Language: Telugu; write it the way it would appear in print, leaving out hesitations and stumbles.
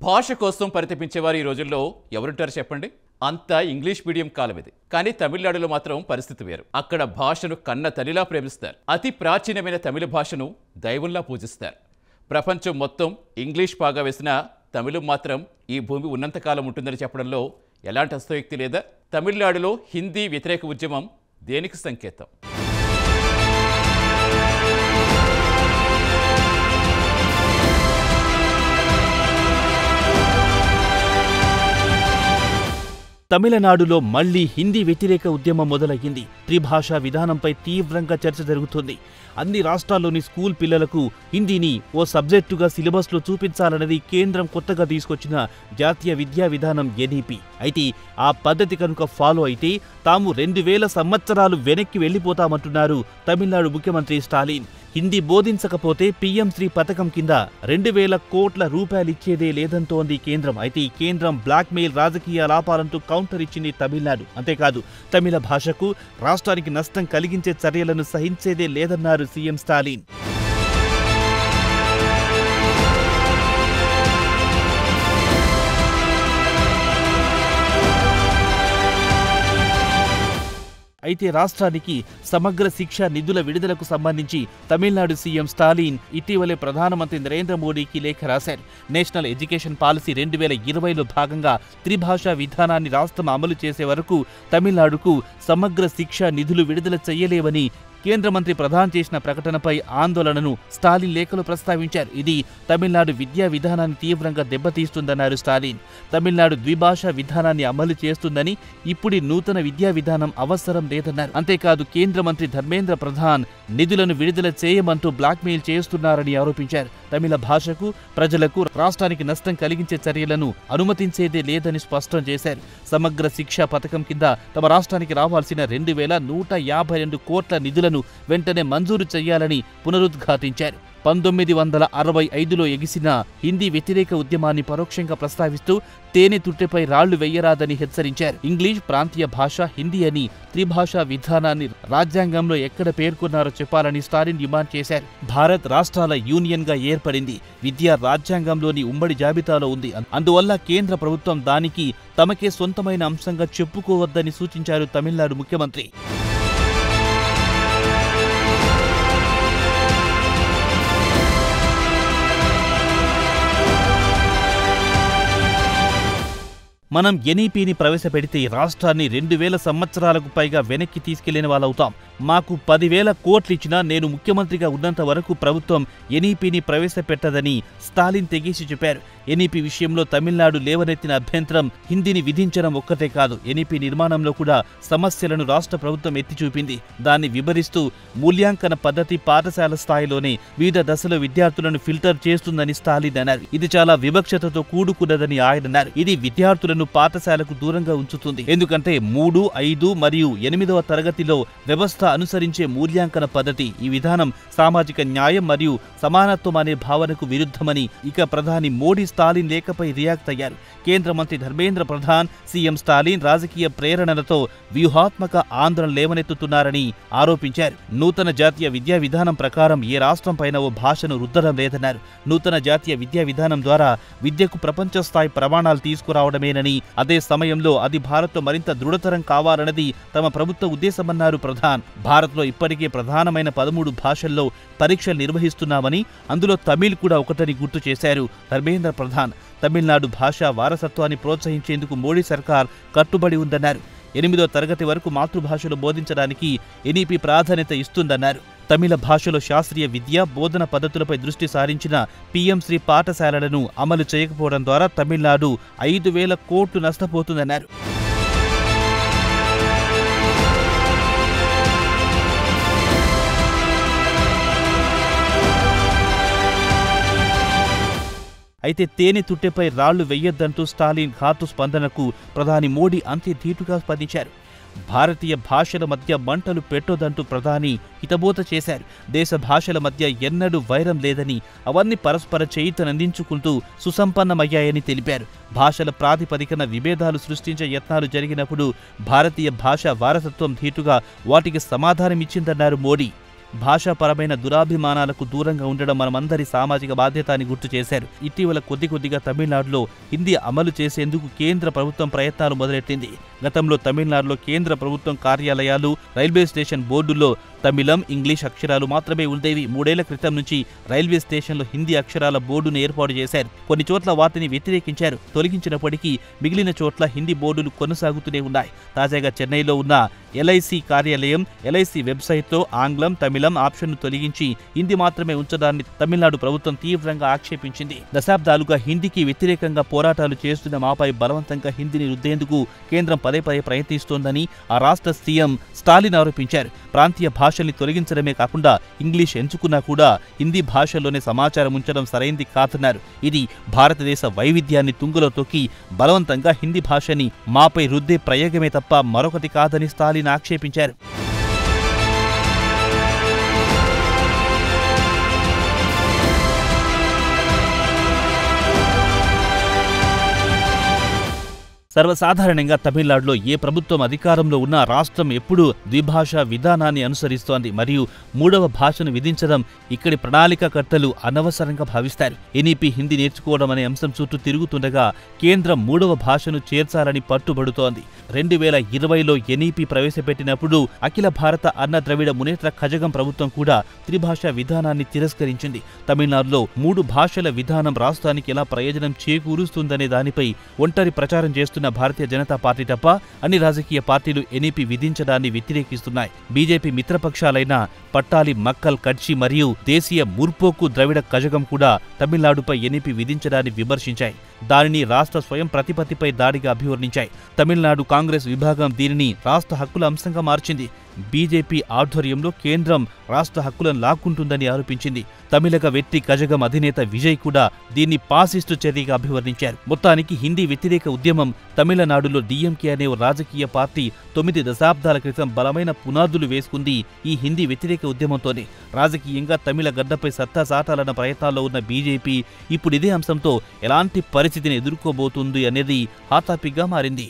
భాష కోసం పరితపించేవారు ఈ రోజుల్లో ఎవరుంటారు చెప్పండి? అంతా ఇంగ్లీష్ మీడియం కాలం ఇది. కానీ తమిళనాడులో మాత్రం పరిస్థితి వేరు. అక్కడ భాషను కన్న తల్లిలా ప్రేమిస్తారు. అతి ప్రాచీనమైన తమిళ భాషను దైవంలా పూజిస్తారు. ప్రపంచం మొత్తం ఇంగ్లీష్ పాగా వేసిన తమిళం మాత్రం ఈ భూమి ఉన్నంతకాలం ఉంటుందని చెప్పడంలో ఎలాంటి అస్తవ్యక్తి లేదా? తమిళనాడులో హిందీ వ్యతిరేక ఉద్యమం దేనికి సంకేతం? తమిళనాడులో మళ్లీ హిందీ వ్యతిరేక ఉద్యమం మొదలయ్యింది. త్రిభాషా విధానంపై తీవ్రంగా చర్చ జరుగుతుంది. అన్ని రాష్ట్రాల్లోని స్కూల్ పిల్లలకు హిందీని ఓ సబ్జెక్టుగా సిలబస్లో చూపించాలన్నది కేంద్రం కొత్తగా తీసుకొచ్చిన జాతీయ విద్యా విధానం ఎన్ఈపీ. అయితే ఆ పద్ధతి కనుక ఫాలో అయితే తాము 2000 సంవత్సరాలు వెనక్కి వెళ్లిపోతామంటున్నారు తమిళనాడు ముఖ్యమంత్రి స్టాలిన్. హిందీ బోధించకపోతే పీఎం3 పథకం కింద 2000 కోట్ల రూపాయలిచ్చేదే లేదంటోంది కేంద్రం. అయితే ఈ కేంద్రం బ్లాక్మెయిల్ రాజకీయ లాపాలంటూ కౌంటర్ ఇచ్చింది తమిళనాడు. అంతేకాదు తమిళ భాషకు రాష్ట్రానికి నష్టం కలిగించే చర్యలను సహించేదే లేదన్నారు సీఎం స్టాలిన్. అయితే రాష్ట్రానికి సమగ్ర శిక్ష నిధుల విడుదలకు సంబంధించి తమిళనాడు సీఎం స్టాలిన్ ఇటీవలే ప్రధానమంత్రి నరేంద్ర మోడీకి లేఖ రాశారు. నేషనల్ ఎడ్యుకేషన్ పాలసీ 2020లో భాగంగా త్రిభాషా విధానాన్ని రాష్ట్రం అమలు చేసే వరకు తమిళనాడుకు సమగ్ర శిక్ష నిధులు విడుదల చేయలేవని కేంద్ర మంత్రి ప్రధాన్ చేసిన ప్రకటనపై ఆందోళనను స్టాలిన్ లేఖలో ప్రస్తావించారు. ఇది తమిళనాడు విద్యా విధానాన్ని తీవ్రంగా దెబ్బతీస్తుందన్నారు స్టాలిన్. తమిళనాడు ద్విభాషా విధానాన్ని అమలు చేస్తుందని, ఇప్పుడి నూతన విద్యా విధానం అవసరం లేదన్నారు. అంతేకాదు కేంద్ర మంత్రి ధర్మేంద్ర ప్రధాన్ నిధులను విడుదల చేయమంటూ బ్లాక్మెయిల్ చేస్తున్నారని ఆరోపించారు. తమిళ భాషకు, ప్రజలకు, రాష్ట్రానికి నష్టం కలిగించే చర్యలను అనుమతించేదే లేదని స్పష్టం చేశారు. సమగ్ర శిక్ష పథకం కింద తమ రాష్ట్రానికి రావాల్సిన 2152 కోట్ల నిధులను వెంటనే మంజూరు చేయాలని పునరుద్ఘాటించారు. 1965లో ఎగిసిన హిందీ వ్యతిరేక ఉద్యమాన్ని పరోక్షంగా ప్రస్తావిస్తూ తేనె తుట్టెపై రాళ్లు వెయ్యరాదని హెచ్చరించారు. ఇంగ్లీష్ ప్రాంతీయ భాష హిందీ అని త్రిభాషా విధానాన్ని రాజ్యాంగంలో ఎక్కడ పేర్కొన్నారో చెప్పాలని స్టాలిన్ డిమాండ్ చేశారు. భారత్ రాష్ట్రాల యూనియన్ గా ఏర్పడింది. విద్య రాజ్యాంగంలోని ఉమ్మడి జాబితాలో ఉంది. అందువల్ల కేంద్ర ప్రభుత్వం దానికి తమకే సొంతమైన అంశంగా చెప్పుకోవద్దని సూచించారు తమిళనాడు ముఖ్యమంత్రి. మనం ఎన్ఈపీని ప్రవేశపెడితే రాష్ట్రాన్ని 2000 సంవత్సరాలకు పైగా వెనక్కి తీసుకెళ్లిన వాళ్ళవుతాం. మాకు 10,000 కోట్లిచ్చినా నేను ముఖ్యమంత్రిగా ఉన్నంత వరకు ప్రభుత్వం ఎన్ఈపీని ప్రవేశపెట్టదని స్టాలిన్ తెగేసి చెప్పారు. ఎన్ఈపీ విషయంలో తమిళనాడు లేవనెత్తిన అభ్యంతరం హిందీని విధించడం ఒక్కటే కాదు, ఎన్ఈపీ నిర్మాణంలో కూడా సమస్యలను రాష్ట్ర ప్రభుత్వం ఎత్తి చూపింది. దాన్ని వివరిస్తూ మూల్యాంకన పద్ధతి పాఠశాల స్థాయిలోనే వివిధ దశలో విద్యార్థులను ఫిల్టర్ చేస్తుందని స్టాలిన్ అన్నారు. ఇది చాలా వివక్షతతో కూడుకున్నదని ఆయన అన్నారు. ఇది విద్యార్థులను పాఠశాలకు దూరంగా ఉంచుతుంది. ఎందుకంటే 3, 5 మరియు 8వ తరగతిలో వ్యవస్థ అనుసరించే మూల్యాంకన పద్ధతి. ఈ విధానం సామాజిక న్యాయం మరియు సమానత్వం అనే భావనకు విరుద్ధమని ఇక ప్రధాని మోడీ స్టాలిన్ లేఖపై రియాక్ట్ అయ్యారు. కేంద్ర మంత్రి ధర్మేంద్ర ప్రధాన్ సీఎం స్టాలిన్ రాజకీయ ప్రేరణలతో వ్యూహాత్మక ఆందోళన లేవనెత్తుతున్నారని ఆరోపించారు. నూతన జాతీయ విద్యా విధానం ప్రకారం ఏ రాష్ట్రం పైన ఓ భాషను రుద్దడం లేదన్నారు. నూతన జాతీయ విద్యా విధానం ద్వారా విద్యకు ప్రపంచ స్థాయి ప్రమాణాలు తీసుకురావడమేనని, అదే సమయంలో అది భారత్లో మరింత దృఢతరం కావాలన్నది తమ ప్రభుత్వ ఉద్దేశమన్నారు ప్రధాన్. భారత్లో ఇప్పటికే ప్రధానమైన 13 భాషల్లో పరీక్షలు నిర్వహిస్తున్నామని, అందులో తమిళ్ కూడా ఒకటని గుర్తు చేశారు ధర్మేంద్ర ప్రధాన్. తమిళనాడు భాషా వారసత్వాన్ని ప్రోత్సహించేందుకు మోడీ సర్కార్ కట్టుబడి ఉందన్నారు. 8వ తరగతి వరకు మాతృభాషలో బోధించడానికి ఎన్ఈపీ ప్రాధాన్యత ఇస్తుందన్నారు. తమిళ భాషలో శాస్త్రీయ విద్య, బోధన పద్ధతులపై దృష్టి సారించిన పీఎం3 పాఠశాలలను అమలు చేయకపోవడం ద్వారా తమిళనాడు 5,000 కోట్లు నష్టపోతుందన్నారు. అయితే తేనె తుట్టెపై రాళ్లు వెయ్యొద్దంటూ స్టాలిన్ ఘాతు స్పందనకు ప్రధాని మోడీ అంతే ధీటుగా స్పందించారు. భారతీయ భాషల మధ్య మంటలు పెట్టొద్దంటూ ప్రధాని హితబోధ చేశారు. దేశ భాషల మధ్య ఎన్నడూ వైరం లేదని, అవన్నీ పరస్పర చేయుతనందించుకుంటూ సుసంపన్నమయ్యాయని తెలిపారు. భాషల ప్రాతిపదికన విభేదాలు సృష్టించే యత్నాలు జరిగినప్పుడు భారతీయ భాష వారసత్వం ధీటుగా వాటికి సమాధానమిచ్చిందన్నారు మోడీ. భాషాపరమైన దురాభిమానాలకు దూరంగా ఉండడం మనమందరి సామాజిక బాధ్యత అని గుర్తు చేశారు. ఇటీవల కొద్దిగా తమిళనాడులో హిందీ అమలు చేసేందుకు కేంద్ర ప్రభుత్వం ప్రయత్నాలు మొదలెట్టింది. గతంలో తమిళనాడులో కేంద్ర ప్రభుత్వం కార్యాలయాలు, రైల్వే స్టేషన్ బోర్డుల్లో తమిళం, ఇంగ్లీష్ అక్షరాలు మాత్రమే ఉండేవి. 3 ఏళ్ల క్రితం నుంచి రైల్వే స్టేషన్లో హిందీ అక్షరాల బోర్డును ఏర్పాటు చేశారు. కొన్ని చోట్ల వాటిని వ్యతిరేకించారు. తొలగించినప్పటికీ మిగిలిన చోట్ల హిందీ బోర్డులు కొనసాగుతూనే ఉన్నాయి. తాజాగా చెన్నైలో ఉన్న ఎల్ఐసి కార్యాలయం, ఎల్ఐసి వెబ్సైట్లో ఆంగ్లం, తమిళం ఆప్షన్ను తొలగించి హిందీ మాత్రమే ఉంచడాన్ని తమిళనాడు ప్రభుత్వం తీవ్రంగా ఆక్షేపించింది. దశాబ్దాలుగా హిందీకి వ్యతిరేకంగా పోరాటాలు చేస్తున్న మాపై బలవంతంగా హిందీని రుద్దేందుకు కేంద్రం పదే ప్రయత్నిస్తోందని ఆ రాష్ట్ర సీఎం స్టాలిన్ ఆరోపించారు. ప్రాంతీయ భాషల్ని తొలగించడమే కాకుండా ఇంగ్లీష్ ఎంచుకున్నా కూడా హిందీ భాషలోనే సమాచారం ఉంచడం సరైంది కాదన్నారు. ఇది భారతదేశ వైవిధ్యాన్ని తుంగలో తొక్కి బలవంతంగా హిందీ భాషని మాపై రుద్దే ప్రయోగమే తప్ప మరొకటి కాదని స్టాలిన్ ఆక్షేపించారు. సర్వసాధారణంగా తమిళనాడులో ఏ ప్రభుత్వం అధికారంలో ఉన్నా రాష్ట్రం ఎప్పుడూ ద్విభాషా విధానాన్ని అనుసరిస్తోంది. మరియు 3వ భాషను విధించడం ఇక్కడి ప్రణాళికాకర్తలు అనవసరంగా భావిస్తారు. ఎన్ఈపీ హిందీ నేర్చుకోవడం అనే అంశం చుట్టూ తిరుగుతుండగా కేంద్రం 3వ భాషను చేర్చాలని పట్టుబడుతోంది. 2020లో ఎన్ఈపీ ప్రవేశపెట్టినప్పుడు అఖిల భారత అన్న ద్రవిడ మునేత్ర కజగం ప్రభుత్వం కూడా త్రిభాషా విధానాన్ని తిరస్కరించింది. తమిళనాడులో 3 భాషల విధానం రాష్ట్రానికి ఎలా ప్రయోజనం చేకూరుస్తుందనే దానిపై ఒంటరి ప్రచారం చేస్తున్న భారతీయ జనతా పార్టీ తప్ప అన్ని రాజకీయ పార్టీలు ఎన్ఈపీ విధించడాన్ని వ్యతిరేకిస్తున్నాయి. బీజేపీ మిత్రపక్షాలైన పట్టాలి మక్కల్ కడ్చి మరియు దేశీయ ముర్పోకు ద్రవిడ కజగం కూడా తమిళనాడుపై ఎన్ఈపీ విధించడాన్ని విమర్శించాయి. దానిని రాష్ట్ర స్వయం ప్రతిపత్తిపై దాడిగా అభివర్ణించాయి. తమిళనాడు కాంగ్రెస్ విభాగం దీనిని రాష్ట్ర హక్కుల అంశంగా మార్చింది. బీజేపీ ఆధ్వర్యంలో కేంద్రం రాష్ట్ర హక్కులను లాక్కుంటుందని ఆరోపించింది. తమిళగ వెట్టి కజగం అధినేత విజయ్ కూడా దీన్ని పాసిస్టు చర్యగా అభివర్ణించారు. మొత్తానికి హిందీ వ్యతిరేక ఉద్యమం తమిళనాడులో డీఎంకే అనే రాజకీయ పార్టీ 9 దశాబ్దాల క్రితం బలమైన పునాదులు వేసుకుంది ఈ హిందీ వ్యతిరేక ఉద్యమంతోనే. రాజకీయంగా తమిళ గడ్డపై సత్తా చాటాలన్న ప్రయత్నాల్లో ఉన్న బీజేపీ ఇప్పుడు ఇదే అంశంతో ఎలాంటి పరిస్థితిని ఎదుర్కోబోతుంది అనేది హాట్ టాపిక్గా మారింది.